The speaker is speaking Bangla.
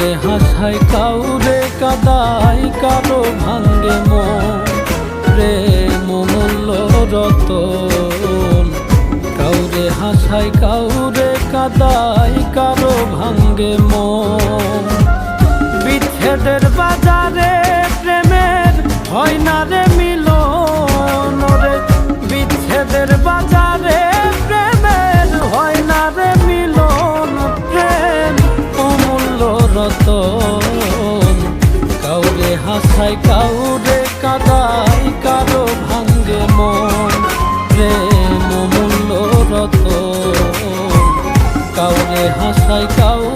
কাউরে হাসায় কাউরে কাদায় কারো ভাঙ্গে মন প্রেম মূল্য রতন কাউরে হাসায় কাউরে কাদায় কারো ভাঙ্গে মন বিচ্ছেদের বাজারে প্রেমের হয় না রে মিলন রে বিচ্ছেদের বাজারে প্রেমের হয় না রে মিলন প্রেম অমূল্য রতন কাউরে হাসায় কাউরে কাদায় কারো ভাঙ্গে মন প্রেম অমূল্য রতন কাউরে হাসায় কাউরে